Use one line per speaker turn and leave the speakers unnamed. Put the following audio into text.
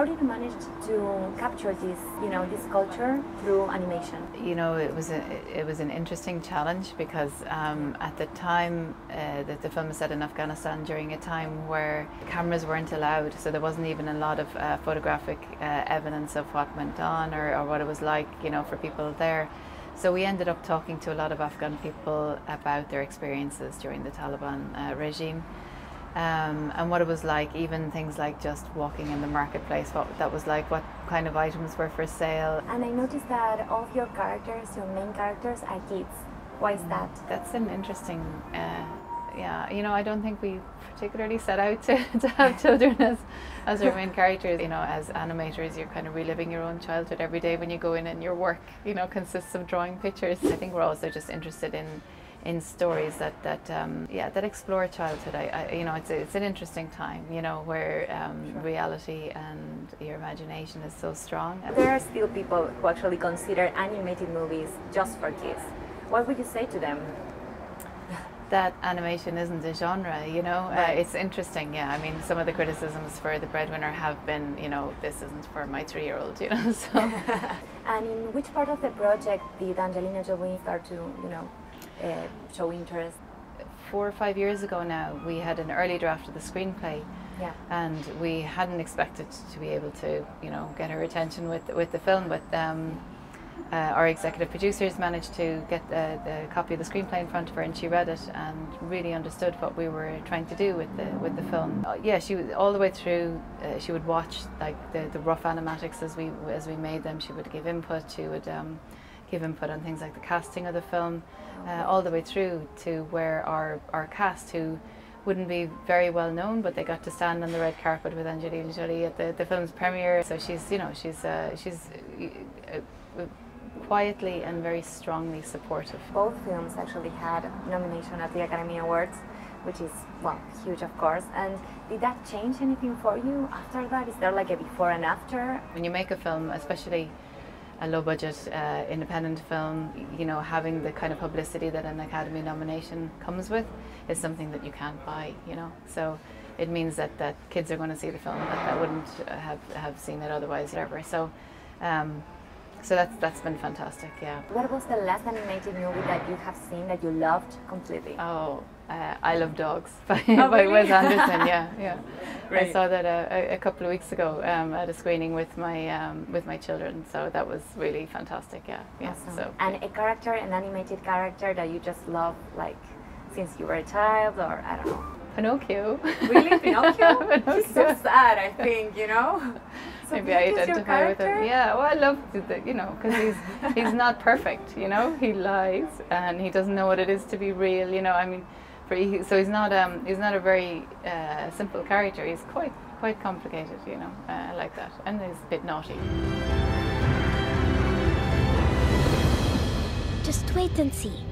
did you manage to capture this, this culture through animation?
It was an interesting challenge because at the time that the film was set in Afghanistan during a time where cameras weren't allowed, so there wasn't even a lot of photographic evidence of what went on or what it was like, for people there. So we ended up talking to a lot of Afghan people about their experiences during the Taliban regime. And what it was like, even things like just walking in the marketplace, what that was like, what kind of items were for sale.
And I noticed that all of your characters, your main characters, are kids. Why is that?
That's an interesting, I don't think we particularly set out to have children as our main characters. As animators, you're kind of reliving your own childhood every day when you go in, and your work, consists of drawing pictures. I think we're also just interested in stories that explore childhood. It's an interesting time, where reality and your imagination is so strong.
There are still people who actually consider animated movies just for kids. What would you say to them?
That animation isn't a genre,
Right.
It's interesting, yeah. I mean, some of the criticisms for the Breadwinner have been, this isn't for my 3-year-old, so.
And in which part of the project did Angelina Jolie start to, show interest?
4 or 5 years ago now, we had an early draft of the screenplay.
Yeah.
And we hadn't expected to be able to, get her attention with the film, but our executive producers managed to get the copy of the screenplay in front of her, and she read it and really understood what we were trying to do with the film. She was all the way through. She would watch like the rough animatics as we made them. She would give input. She would give input on things like the casting of the film, all the way through to where our cast, who wouldn't be very well known, but they got to stand on the red carpet with Angelina Jolie at the film's premiere. So she's quietly and very strongly supportive.
Both films actually had nomination at the Academy Awards, which is, huge of course. And did that change anything for you after that? Is there like a before and after?
When you make a film, especially a low budget independent film, having the kind of publicity that an Academy nomination comes with is something that you can't buy, So it means that kids are going to see the film that wouldn't have seen it otherwise, whatever. So that's been fantastic, yeah.
What was the last animated movie that you have seen that you loved completely?
Oh, I Love Dogs by
really?
Wes Anderson, yeah.
Great.
I saw that a couple of weeks ago at a screening with my children, so that was really fantastic, yeah.
Awesome.
So,
and a character, an animated character that you just love, like since you were a child, or I don't know.
Pinocchio.
Really, Pinocchio?
Pinocchio.
He's so sad, I think, So
maybe I identify with him. Yeah, well, I love because he's not perfect, He lies and he doesn't know what it is to be real, I mean, so he's not a very simple character. He's quite complicated, I like that, and he's a bit naughty.
Just wait and see.